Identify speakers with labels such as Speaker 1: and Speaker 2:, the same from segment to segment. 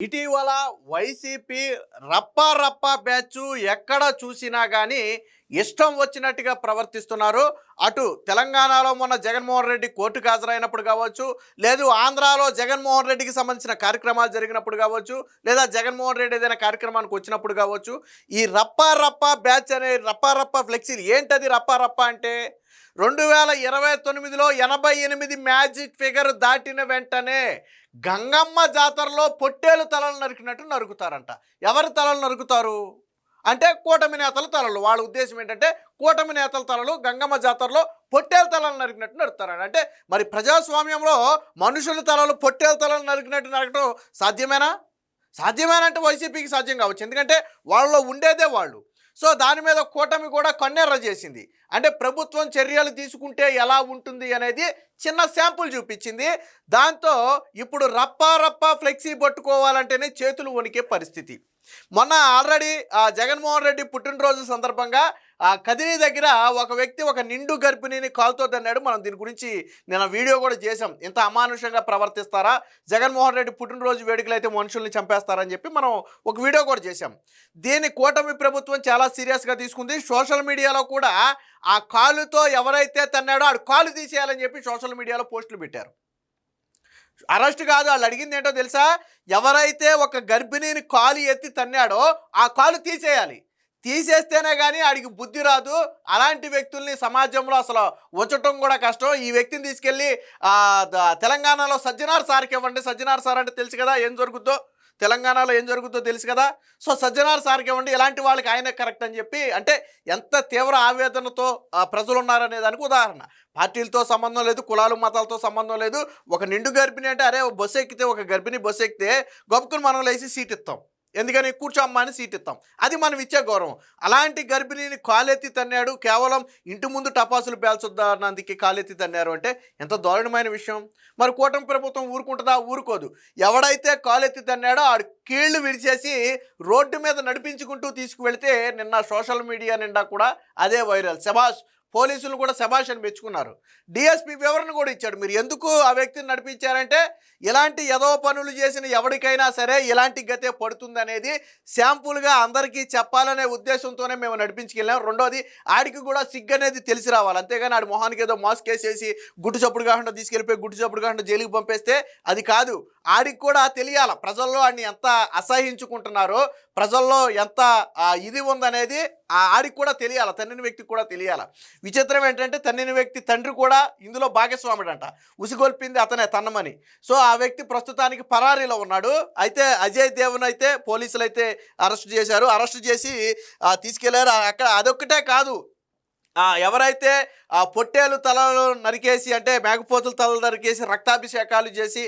Speaker 1: ఇటీవల YCP రప్పా batch ఎక్కడ చూసినా కానీ ఇష్టం వచ్చినట్టుగా ప్రవర్తిస్తున్నారు. అటు తెలంగాణలో మొన్న జగన్మోహన్ రెడ్డి కోర్టుకు హాజరైనప్పుడు కావచ్చు, లేదు ఆంధ్రాలో జగన్మోహన్ రెడ్డికి సంబంధించిన కార్యక్రమాలు జరిగినప్పుడు కావచ్చు, లేదా జగన్మోహన్ రెడ్డి ఏదైనా కార్యక్రమానికి వచ్చినప్పుడు కావచ్చు, ఈ రప్పా బ్యాచ్ అనే రప్పా ఫ్లెక్సీలు ఏంటది రప్పా అంటే 2029లో 88 మ్యాజిక్ ఫిగర్ దాటిన వెంటనే గంగమ్మ జాతరలో పొట్టేలు తలలు నరికినట్టు నరుకుతారంట. ఎవరి తలలు నరుకుతారు అంటే కూటమి నేతల తలలు. వాళ్ళ ఉద్దేశం ఏంటంటే కూటమి నేతల తలలు గంగమ్మ జాతరలో పొట్టేలు తలలు నరికినట్టు నరుకుతారంట. అంటే మరి ప్రజాస్వామ్యంలో మనుషుల తలలు పొట్టేలు తలలు నరికినట్టు నరకడం సాధ్యమేనా? సాధ్యమేనంటే వైసీపీకి సాధ్యం కావచ్చు, ఎందుకంటే వాళ్ళలో ఉండేదే వాళ్ళు. సో దాని మీద కూటమి కూడా కన్నెర్ర చేసింది. అంటే ప్రభుత్వం చర్యలు తీసుకుంటే ఎలా ఉంటుంది అనేది చిన్న శాంపుల్ చూపించింది. దాంతో ఇప్పుడు రప్పా ఫ్లెక్సీ పట్టుకోవాలంటేనే చేతులు వణికే పరిస్థితి. మొన్న ఆల్రెడీ జగన్మోహన్ రెడ్డి పుట్టినరోజు సందర్భంగా కదిరి దగ్గర ఒక వ్యక్తి ఒక నిండు గర్భిణిని కాలుతో తన్నాడు. మనం దీని గురించి నేను వీడియో కూడా చేసాం. ఇంత అమానుషంగా ప్రవర్తిస్తారా, జగన్మోహన్ రెడ్డి పుట్టినరోజు వేడుకలు అయితే మనుషుల్ని చంపేస్తారని చెప్పి మనం ఒక వీడియో కూడా చేసాం. దీన్ని కూటమి ప్రభుత్వం చాలా సీరియస్గా తీసుకుంది. సోషల్ మీడియాలో కూడా ఆ కాలుతో ఎవరైతే తన్నాడో ఆడు కాలు తీసేయాలని చెప్పి సోషల్ మీడియాలో పోస్టులు పెట్టారు. అరెస్ట్ కాదు, వాళ్ళు అడిగింది ఏంటో తెలుసా? ఎవరైతే ఒక గర్భిణిని కాలు ఎత్తి తన్నాడో ఆ కాలు తీసేయాలి. తీసేస్తేనే కానీ ఆడికి బుద్ధి రాదు. అలాంటి వ్యక్తుల్ని సమాజంలో అసలు ఉంచటం కూడా కష్టం. ఈ వ్యక్తిని తీసుకెళ్ళి తెలంగాణలో సజ్జనార్ సార్కి ఇవ్వండి. సజ్జనార్ సార్ అంటే తెలుసు కదా ఏం జరుగుద్దో, తెలంగాణలో ఏం జరుగుతుందో తెలుసు కదా. సో సజ్జనార్ సార్కి ఇవ్వండి, ఇలాంటి వాళ్ళకి ఆయనే కరెక్ట్ అని చెప్పి, అంటే ఎంత తీవ్ర ఆవేదనతో ప్రజలు ఉన్నారనే దానికి ఉదాహరణ. పార్టీలతో సంబంధం లేదు, కులాలు మతాలతో సంబంధం లేదు. ఒక నిండు గర్భిణి అంటే అరే బస్సు ఎక్కితే, ఒక గర్భిణి బస్సు ఎక్కితే గొప్పకుని మనం లేచి సీట్ ఇస్తాం, ఎందుకని కూర్చోమ్మా అని సీట్ ఇస్తాం. అది మనం ఇచ్చే గౌరవం. అలాంటి గర్భిణిని కాలెత్తి తన్నాడు. కేవలం ఇంటి ముందు టపాసులు పేల్చొద్దన్నందుకు కాలెత్తి తన్నారు అంటే ఎంత దారుణమైన విషయం. మరి కూటమి ప్రభుత్వం ఊరుకుంటుందా? ఊరుకోదు. ఎవడైతే కాలెత్తి తన్నాడో ఆడు కీళ్లు విరిచేసి రోడ్డు మీద నడిపించుకుంటూ తీసుకువెళితే నిన్న సోషల్ మీడియా నిండా కూడా అదే వైరల్. శభాష్, పోలీసులు కూడా శభాష్ అని మెచ్చుకున్నారు. డిఎస్పీ వివరణ కూడా ఇచ్చాడు. మీరు ఎందుకు ఆ వ్యక్తిని నడిపించారంటే ఇలాంటి ఏదో పనులు చేసిన ఎవరికైనా సరే ఇలాంటి గతే పడుతుంది అనేది శాంపుల్గా అందరికీ చెప్పాలనే ఉద్దేశంతోనే మేము నడిపించుకెళ్ళాం. రెండోది ఆడికి కూడా సిగ్గు అనేది తెలిసి రావాలి. అంతేగాని ఆడి మొహానికి ఏదో మాస్క్ వేసేసి గుడ్డు చప్పుడు కాకుండా తీసుకెళ్ళిపోయి గుడ్డు చప్పుడు కాకుండా జైలుకి పంపేస్తే అది కాదు. ఆడికి కూడా తెలియాల ప్రజల్లో ఆడిని ఎంత అసహించుకుంటున్నారో, ప్రజల్లో ఎంత ఇది ఉందనేది ఆడికి కూడా తెలియాలి, తన్నిన వ్యక్తికి కూడా తెలియాలి. విచిత్రం ఏంటంటే తన్నిన వ్యక్తి తండ్రి కూడా ఇందులో భాగస్వాముడంట. ఉసిగొల్పింది అతనే తన్నమని. సో ఆ వ్యక్తి ప్రస్తుతానికి పరారీలో ఉన్నాడు. అయితే అజయ్ దేవన్ అయితే పోలీసులు అయితే అరెస్ట్ చేశారు. అరెస్ట్ చేసి తీసుకెళ్లారు. అక్కడ అదొక్కటే కాదు, ఎవరైతే పొట్టేలు తలలు నరికేసి, అంటే మేకపోతుల తలలు నరికేసి రక్తాభిషేకాలు చేసి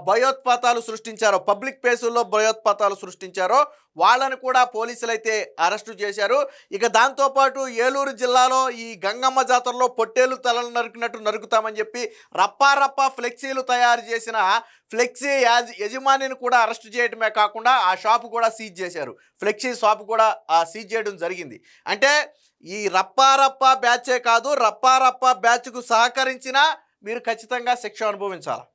Speaker 1: భయోత్పాతాలు సృష్టించారో, పబ్లిక్ ప్లేసుల్లో భయోత్పాతాలు సృష్టించారో వాళ్ళని కూడా పోలీసులు అయితే అరెస్టు చేశారు. ఇక దాంతోపాటు ఏలూరు జిల్లాలో ఈ గంగమ్మ జాతరలో పొట్టేలు తలలు నరికినట్టు నరుకుతామని చెప్పి రప్పా ఫ్లెక్సీలు తయారు చేసిన ఫ్లెక్సీ యజమానిని కూడా అరెస్ట్ చేయడమే కాకుండా ఆ షాపు కూడా సీజ్ చేశారు. ఫ్లెక్సీ షాపు కూడా సీజ్ చేయడం జరిగింది. అంటే ఈ రప్పా బ్యాచే కాదు, రప్పా బ్యాచ్కు సహకరించినా మీరు ఖచ్చితంగా శిక్ష అనుభవించాలి.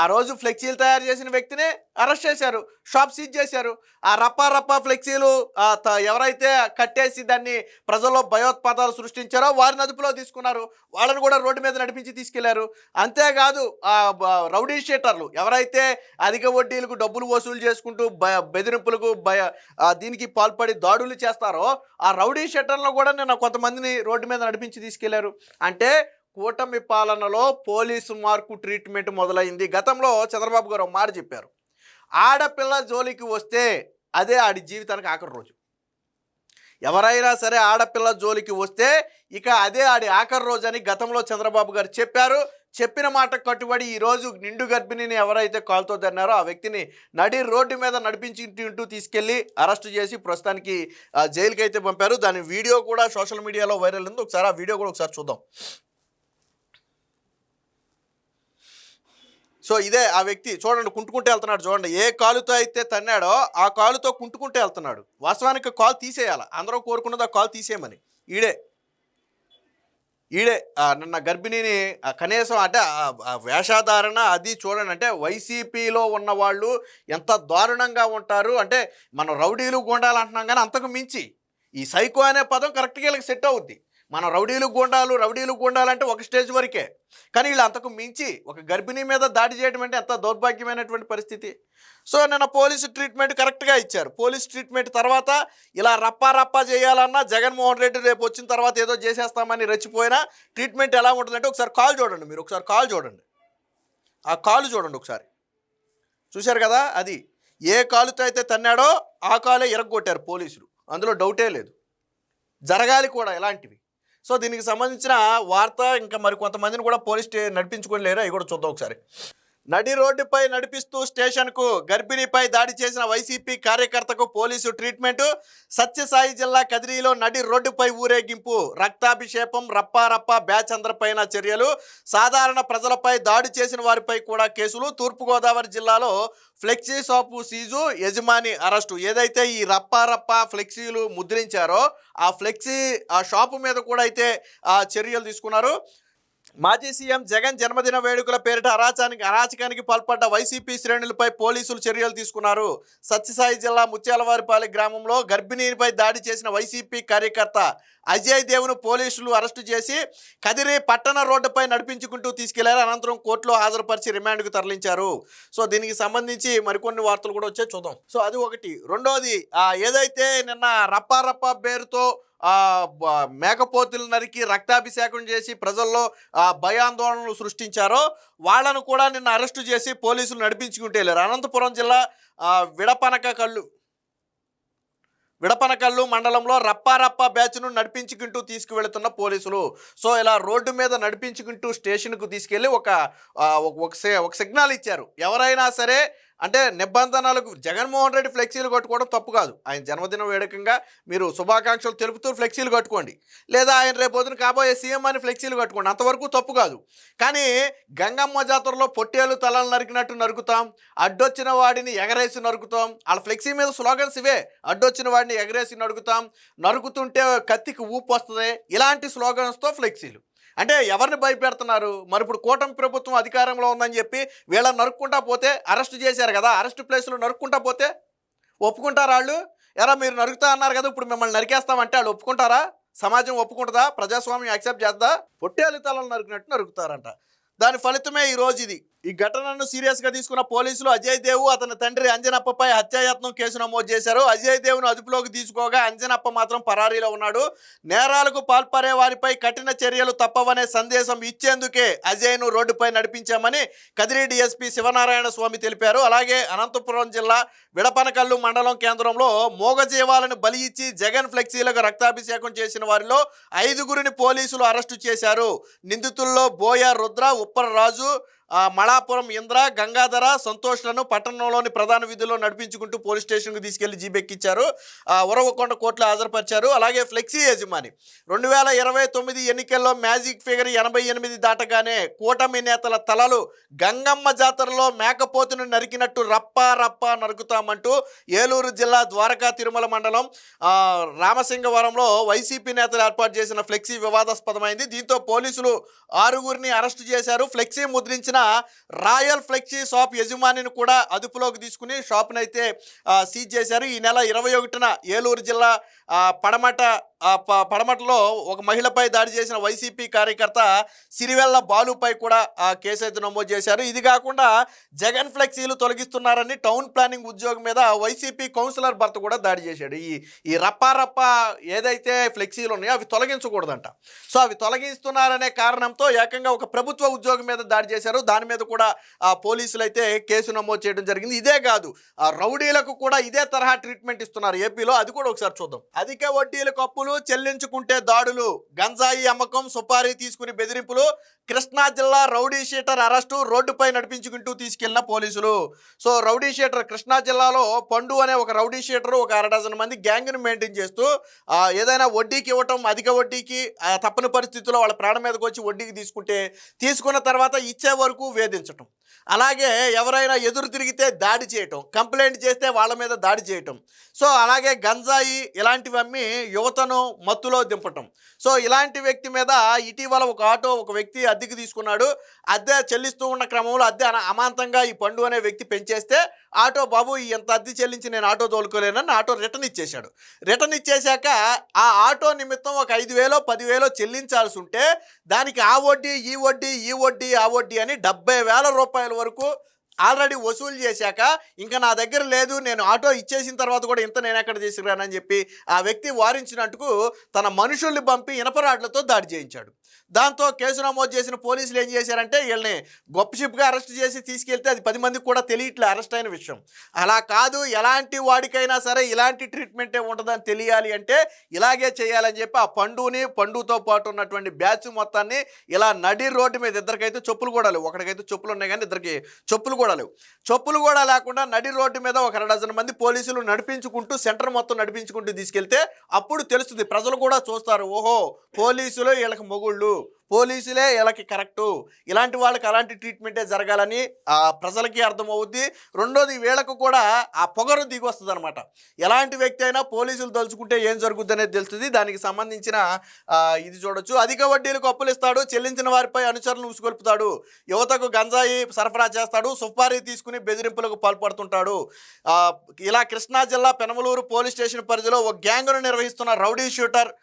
Speaker 1: ఆ రోజు ఫ్లెక్సీలు తయారు చేసిన వ్యక్తిని అరెస్ట్ చేశారు, షాప్ సీజ్ చేశారు. ఆ రప్పా ఫ్లెక్సీలు ఎవరైతే కట్టేసి దాన్ని ప్రజల్లో భయోత్పాతాలు సృష్టించారో వారిని అదుపులో తీసుకున్నారు. వాళ్ళని కూడా రోడ్డు మీద నడిపించి తీసుకెళ్లారు. అంతేకాదు రౌడీ షీటర్లు ఎవరైతే అధిక వడ్డీలకు డబ్బులు వసూలు చేసుకుంటూ బెదిరింపులకు దీనికి పాల్పడి దాడులు చేస్తారో ఆ రౌడీ షీటర్లను కూడా నిన్న కొంతమందిని రోడ్డు మీద నడిపించి తీసుకెళ్లారు. అంటే కూటమి పాలనలో పోలీసు మార్కు ట్రీట్మెంట్ మొదలైంది. గతంలో చంద్రబాబు గారు ఒక మాట చెప్పారు, ఆడపిల్ల జోలికి వస్తే అదే ఆడి జీవితానికి ఆఖరి రోజు. ఎవరైనా సరే ఆడపిల్ల జోలికి వస్తే ఇక అదే ఆడి ఆఖరి రోజు అని గతంలో చంద్రబాబు గారు చెప్పారు. చెప్పిన మాట కట్టుబడి ఈరోజు నిండు గర్భిణిని ఎవరైతే కాలుతో తన్నారో ఆ వ్యక్తిని నడి రోడ్డు మీద నడిపించుకుంటూ తీసుకెళ్ళి అరెస్ట్ చేసి ప్రస్తుతానికి జైలుకి అయితే పంపారు. దాని వీడియో కూడా సోషల్ మీడియాలో వైరల్ ఉంది. ఒకసారి ఆ వీడియో కూడా ఒకసారి చూద్దాం. సో ఇదే ఆ వ్యక్తి చూడండి, కుంటుకుంటూ వెళ్తున్నాడు. చూడండి, ఏ కాలుతో అయితే తన్నాడో ఆ కాలుతో కుంటుకుంటూ వెళ్తున్నాడు. వాస్తవానికి కాలు తీసేయాలి, అందరూ కోరుకున్నది ఆ కాలు తీసేయమని. ఈడే నిన్న గర్భిణిని కనీసం అంటే వేషధారణ అది చూడండి. అంటే వైసీపీలో ఉన్న వాళ్ళు ఎంత దారుణంగా ఉంటారు అంటే, మనం రౌడీలు గుండాలు అంటున్నాం కానీ అంతకు మించి ఈ సైకో అనే పదం కరెక్ట్గా వీళ్ళకి సెట్ అవుద్ది. మనం రౌడీలు గుండాలంటే ఒక స్టేజ్ వరకే, కానీ వీళ్ళు అంతకు మించి ఒక గర్భిణీ మీద దాడి చేయడం అంటే ఎంత దౌర్భాగ్యమైనటువంటి పరిస్థితి. సో నిన్న పోలీసు ట్రీట్మెంట్ కరెక్ట్గా ఇచ్చారు. పోలీసు ట్రీట్మెంట్ తర్వాత ఇలా రప్పా చేయాలన్నా జగన్మోహన్ రెడ్డి రేపు వచ్చిన తర్వాత ఏదో చేసేస్తామని రెచ్చిపోయినా ట్రీట్మెంట్ ఎలా ఉంటుందంటే ఒకసారి కాల్ చూడండి. మీరు ఒకసారి కాల్ చూడండి, ఆ కాలు చూడండి ఒకసారి. చూశారు కదా, అది ఏ కాలుతో అయితే తన్నాడో ఆ కాలే ఇరగొట్టారు పోలీసులు, అందులో డౌటే లేదు. జరగాలి కూడా ఇలాంటివి. సో దీనికి సంబంధించిన వార్త ఇంకా మరి కొంతమందిని కూడా పోలీస్ నడిపించుకొని లేరు, అవి కూడా చూద్దాం ఒకసారి. నడి రోడ్డుపై నడిపిస్తూ స్టేషన్కు గర్భిణిపై దాడి చేసిన వైసీపీ కార్యకర్తకు పోలీసు ట్రీట్మెంటు. సత్యసాయి జిల్లా కదిరిలో నడి రోడ్డుపై ఊరేగింపు, రక్తాభిషేకం, రప్పా బ్యాచ్ అందరిపైన చర్యలు, సాధారణ ప్రజలపై దాడి చేసిన వారిపై కూడా కేసులు. తూర్పుగోదావరి జిల్లాలో ఫ్లెక్సీ షాపు సీజు, యజమాని అరెస్టు. ఏదైతే ఈ రప్పా ఫ్లెక్సీలు ముద్రించారో ఆ షాపు మీద కూడా అయితే చర్యలు తీసుకున్నారు. మాజీ సీఎం జగన్ జన్మదిన వేడుకల పేరిట అరాచకానికి పాల్పడ్డ వైసీపీ శ్రేణులపై పోలీసులు చర్యలు తీసుకున్నారు. సత్యసాయి జిల్లా ముత్యాలవారిపల్లి గ్రామంలో గర్భిణీపై దాడి చేసిన వైసీపీ కార్యకర్త అజయ్ దేవును పోలీసులు అరెస్టు చేసి కదిరి పట్టణ రోడ్డుపై నడిపించుకుంటూ తీసుకెళ్లారు. అనంతరం కోర్టులో హాజరుపరిచి రిమాండ్కు తరలించారు. సో దీనికి సంబంధించి మరికొన్ని వార్తలు కూడా వచ్చే చూద్దాం. సో అది ఒకటి. రెండోది, ఏదైతే నిన్న రప్పా పేరుతో మేకపోతులు నరికి రక్తాభిషేకం చేసి ప్రజల్లో భయాందోళనలు సృష్టించారో వాళ్ళను కూడా నిన్న అరెస్టు చేసి పోలీసులు నడిపించుకుంటూ వెళ్ళారు. అనంతపురం జిల్లా విడపనకల్లు మండలంలో రప్పా బ్యాచ్ను నడిపించుకుంటూ తీసుకువెళుతున్న పోలీసులు. సో ఇలా రోడ్డు మీద నడిపించుకుంటూ స్టేషన్కు తీసుకెళ్ళి ఒక సిగ్నల్ ఇచ్చారు. ఎవరైనా సరే అంటే నిబంధనలకు జగన్మోహన్ రెడ్డి ఫ్లెక్సీలు కట్టుకోవడం తప్పు కాదు. ఆయన జన్మదిన వేడుకంగా మీరు శుభాకాంక్షలు తెలుపుతూ ఫ్లెక్సీలు కట్టుకోండి, లేదా ఆయన రేపొద్దున కాబోయే సీఎం అని ఫ్లెక్సీలు కట్టుకోండి, అంతవరకు తప్పు కాదు. కానీ గంగమ్మ జాతరలో పొట్టేలు తలలు నరికినట్టు నరుకుతాం, అడ్డొచ్చిన వాడిని ఎగరేసి నరుకుతాం. వాళ్ళ ఫ్లెక్సీ మీద స్లోగన్స్ ఇవే, అడ్డొచ్చిన వాడిని ఎగరేసి నరుకుతుంటే కత్తికి ఊపు వస్తుంది, ఇలాంటి స్లోగన్స్తో ఫ్లెక్సీలు. అంటే ఎవరిని భయపెడుతున్నారు? మరి ఇప్పుడు కూటమి ప్రభుత్వం అధికారంలో ఉందని చెప్పి వీళ్ళని నరుక్కుంటా పోతే, అరెస్ట్ చేశారు కదా, అరెస్ట్ ప్లేస్లో నరుక్కుంటా పోతే ఒప్పుకుంటారా వాళ్ళు? ఎరా మీరు నరుకుతా అన్నారు కదా, ఇప్పుడు మిమ్మల్ని నరికేస్తామంటే వాళ్ళు ఒప్పుకుంటారా? సమాజం ఒప్పుకుంటుందా? ప్రజాస్వామ్యం యాక్సెప్ట్ చేద్దా? పొట్టేలు తలలు నరికినట్టు నరుకుతారంట. దాని ఫలితమే ఈరోజు ఇది. ఈ ఘటనను సీరియస్గా తీసుకున్న పోలీసులు అజయ్ దేవు అతని తండ్రి అంజనప్పపై హత్యాయత్నం కేసు నమోదు చేశారు. అజయ్ దేవును అదుపులోకి తీసుకోగా అంజనప్ప మాత్రం పరారీలో ఉన్నాడు. నేరాలకు పాల్పడే వారిపై కఠిన చర్యలు తప్పవనే సందేశం ఇచ్చేందుకే అజయ్ను రోడ్డుపై నడిపించామని కదిరి డీఎస్పీ శివనారాయణ స్వామి తెలిపారు. అలాగే అనంతపురం జిల్లా విడపనకల్లు మండలం కేంద్రంలో మూగజీవాలను బలి ఇచ్చి జగన్ ఫ్లెక్సీలకు రక్తాభిషేకం చేసిన వారిలో 5గురిని పోలీసులు అరెస్టు చేశారు. నిందితుల్లో బోయ రుద్ర, ఉప్పర రాజు, మళాపురం ఇంద్ర, గంగాధర, సంతోష్లను పట్టణంలోని ప్రధాన వీధుల్లో నడిపించుకుంటూ పోలీస్ స్టేషన్కు తీసుకెళ్లి జీబెక్కించారు. ఉరవకొండ కోర్టులో హాజరుపరిచారు. అలాగే ఫ్లెక్సీ యజమాని 2029 ఎన్నికల్లో మ్యాజిక్ ఫిగర్ 88 దాటగానే కూటమి నేతల తలలు గంగమ్మ జాతరలో మేకపోతును నరికినట్టు రప్పా నరుకుతామంటూ ఏలూరు జిల్లా ద్వారకా తిరుమల మండలం రామసింగవరంలో వైసీపీ నేతలు ఏర్పాటు చేసిన ఫ్లెక్సీ వివాదాస్పదమైంది. దీంతో పోలీసులు 6గురిని అరెస్టు చేశారు. ఫ్లెక్సీ ముద్రించిన రాయల్ ఫ్లెక్సీ షాప్ యజమానిని కూడా అదుపులోకి తీసుకుని షాప్ను అయితే సీజ్ చేశారు. ఈ నెల 21న ఏలూరు జిల్లా పడమటలో ఒక మహిళపై దాడి చేసిన వైసీపీ కార్యకర్త సిరివెల్ల బాలుపై కూడా కేసు అయితే నమోదు చేశారు. ఇది కాకుండా జగన్ ఫ్లెక్సీలు తొలగిస్తున్నారని టౌన్ ప్లానింగ్ ఉద్యోగం మీద వైసీపీ కౌన్సిలర్ భర్త కూడా దాడి చేశాడు. ఈ రప్పా ఏదైతే ఫ్లెక్సీలు ఉన్నాయో అవి తొలగించకూడదంట. సో అవి తొలగిస్తున్నారనే కారణంతో ఏకంగా ఒక ప్రభుత్వ ఉద్యోగం మీద దాడి చేశారు. దాని మీద కూడా పోలీసులు అయితే కేసు నమోదు చేయడం జరిగింది. ఇదే కాదు, రౌడీలకు కూడా ఇదే తరహా ట్రీట్మెంట్ ఇస్తున్నారు ఏపీలో. అది కూడా ఒకసారి చూద్దాం. అధిక వడ్డీల కప్పులు చెల్లించుకుంటే దాడులు, గంజాయి అమ్మకం, సుపారీ తీసుకుని బెదిరింపులు. కృష్ణా జిల్లా రౌడీ షీటర్ అరెస్టు, రోడ్డుపై నడిపించుకుంటూ తీసుకెళ్లిన పోలీసులు. సో రౌడీ షీటర్ కృష్ణా జిల్లాలో పండు అనే ఒక రౌడీ షీటర్ ఒక 6 డజన్ మంది గ్యాంగ్ను మెయింటైన్ చేస్తూ ఏదైనా వడ్డీకి ఇవ్వటం, అధిక వడ్డీకి తప్పని పరిస్థితుల్లో వాళ్ళ ప్రాణం మీదకి వచ్చి వడ్డీకి తీసుకున్న తర్వాత ఇచ్చే వరకు వేధించటం, అలాగే ఎవరైనా ఎదురు తిరిగితే దాడి చేయటం, కంప్లైంట్ చేస్తే వాళ్ళ మీద దాడి చేయటం. సో అలాగే గంజాయి ఇలాంటివి అమ్మి యువతను చేయటం, మత్తులో దింపటం. సో ఇలాంటి వ్యక్తి మీద ఇటీవల ఒక ఆటో ఒక వ్యక్తి అద్దెకి తీసుకున్నాడు. అద్దె చెల్లిస్తూ ఉన్న క్రమంలో అద్దె అమాంతంగా ఈ పండు అనే వ్యక్తి పెంచేస్తే ఆటో బాబు ఎంత అద్దె చెల్లించి నేను ఆటో తోలుకోలేనని ఆటో రిటర్న్ ఇచ్చేశాడు. రిటర్న్ ఇచ్చేశాక ఆ ఆటో నిమిత్తం ఒక 5,000 10,000 చెల్లించాల్సి ఉంటే దానికి ఆ వడ్డీ ఈ వడ్డీ ఈ వడ్డీ ఆ వడ్డీ అని 70,000 రూపాయల వరకు ఆల్రెడీ వసూలు చేశాక ఇంకా నా దగ్గర లేదు, నేను ఆటో ఇచ్చేసిన తర్వాత కూడా ఇంత నేను ఎక్కడ తీసుకురానని చెప్పి ఆ వ్యక్తి వారించినట్టుకు తన మనుషుల్ని పంపి ఇనపరాడ్లతో దాడి చేయించాడు. దాంతో కేసు నమోదు చేసిన పోలీసులు ఏం చేశారంటే వీళ్ళని గొప్పషిప్గా అరెస్ట్ చేసి తీసుకెళ్తే అది 10 మందికి కూడా తెలియట్లే అరెస్ట్ అయిన విషయం. అలా కాదు, ఎలాంటి వాడికైనా సరే ఇలాంటి ట్రీట్మెంటే ఉంటుందని తెలియాలి అంటే ఇలాగే చేయాలని చెప్పి ఆ పండుతో పాటు ఉన్నటువంటి బ్యాచ్ మొత్తాన్ని ఇలా నడి రోడ్డు మీద, ఇద్దరికైతే చెప్పులు కూడా లేవు, ఒకరికైతే చెప్పులు ఉన్నాయి కానీ ఇద్దరికి చెప్పులు కూడా లేవు, చెప్పులు కూడా లేకుండా నడి రోడ్డు మీద ఒక 2 మంది పోలీసులు నడిపించుకుంటూ సెంటర్ మొత్తం నడిపించుకుంటూ తీసుకెళ్తే అప్పుడు తెలుస్తుంది, ప్రజలు కూడా చూస్తారు, ఓహో పోలీసులు వీళ్ళకి మొగుళ్ళు, పోలీసులే వీళ్ళకి కరెక్టు, ఇలాంటి వాళ్ళకి అలాంటి ట్రీట్మెంటే జరగాలని ప్రజలకి అర్థమవుద్ది. రెండోది వీళ్ళకు కూడా ఆ పొగరు దిగి వస్తుంది అనమాట. ఎలాంటి వ్యక్తి అయినా పోలీసులు తలుచుకుంటే ఏం జరుగుద్ది అనేది తెలుస్తుంది. దానికి సంబంధించిన ఇది చూడొచ్చు. అధిక వడ్డీలకు అప్పులు ఇస్తాడు, చెల్లించిన వారిపై అనుచరులను ఉసుగొల్పుతాడు, యువతకు గంజాయి సరఫరా చేస్తాడు, సుపారీ తీసుకుని బెదిరింపులకు పాల్పడుతుంటాడు. ఇలా కృష్ణా జిల్లా పెనమలూరు పోలీస్ స్టేషన్ పరిధిలో ఒక గ్యాంగ్ను నిర్వహిస్తున్న rowdy shooter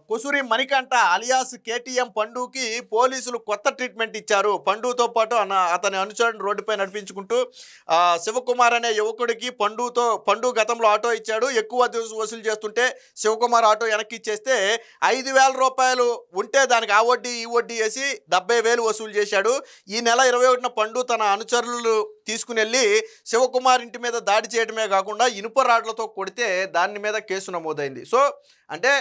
Speaker 1: Kosuri Manikanta alias KTM పండుకి పోలీసులు కొత్త ట్రీట్మెంట్ ఇచ్చారు. పండుతో పాటు అతని అనుచరుని రోడ్డుపై నడిపించుకుంటూ శివకుమార్ అనే యువకుడికి పండు గతంలో ఆటో ఇచ్చాడు. ఎక్కువ వసూలు చేస్తుంటే శివకుమార్ ఆటో వెనక్కి ఇచ్చేస్తే 5,000 రూపాయలు ఉంటే దానికి ఆ వడ్డీ ఈ వడ్డీ వేసి 70,000 వసూలు చేశాడు. ఈ నెల 21న పండు తన అనుచరులు తీసుకుని వెళ్ళి శివకుమార్ ఇంటి మీద దాడి చేయడమే కాకుండా ఇనుప రాడ్లతో కొడితే దాని మీద కేసు నమోదైంది. సో అంటే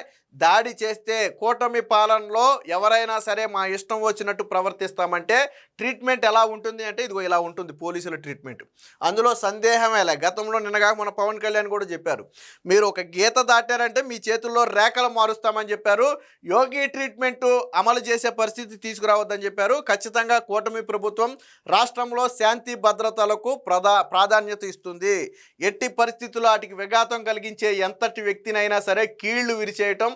Speaker 1: దాడి చేస్తే కూటమి పాలనలో ఎవరైనా సరే మా ఇష్టం వచ్చినట్టు ప్రవర్తిస్తామంటే ట్రీట్మెంట్ ఎలా ఉంటుంది అంటే ఇదిగో ఇలా ఉంటుంది పోలీసుల ట్రీట్మెంట్. అందులో సందేహమే లే. గతంలో నిన్నగా మన పవన్ కళ్యాణ్ కూడా చెప్పారు, మీరు ఒక గీత దాటారంటే మీ చేతుల్లో రేఖలు మారుస్తామని చెప్పారు. యోగి ట్రీట్మెంట్ అమలు చేసే పరిస్థితి తీసుకురావద్దని చెప్పారు. ఖచ్చితంగా కూటమి ప్రభుత్వం రాష్ట్రంలో శాంతి భద్రతలకు ప్రాధాన్యత ఇస్తుంది. ఎట్టి పరిస్థితుల్లో వాటికి విఘాతం కలిగించే ఎంతటి వ్యక్తినైనా సరే కీళ్లు విరిచేయటం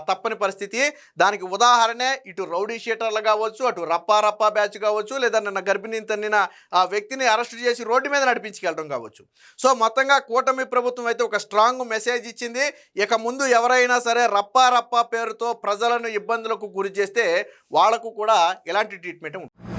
Speaker 1: తప్పని పరిస్థితి. దానికి ఉదాహరణే ఇటు రౌడీ షీటర్లు కావచ్చు, అటు రప్పా బ్యాచ్ కావచ్చు, లేదా నిన్న గర్భిణిని తన్నిన ఆ వ్యక్తిని అరెస్ట్ చేసి రోడ్డు మీద నడిపించుకెళ్ళడం కావచ్చు. సో మొత్తంగా కూటమి ప్రభుత్వం అయితే ఒక స్ట్రాంగ్ మెసేజ్ ఇచ్చింది. ఇక ముందు ఎవరైనా సరే రప్పా పేరుతో ప్రజలను ఇబ్బందులకు గురి చేస్తే వాళ్లకు కూడా ఎలాంటి ట్రీట్మెంట్ ఉంటుంది.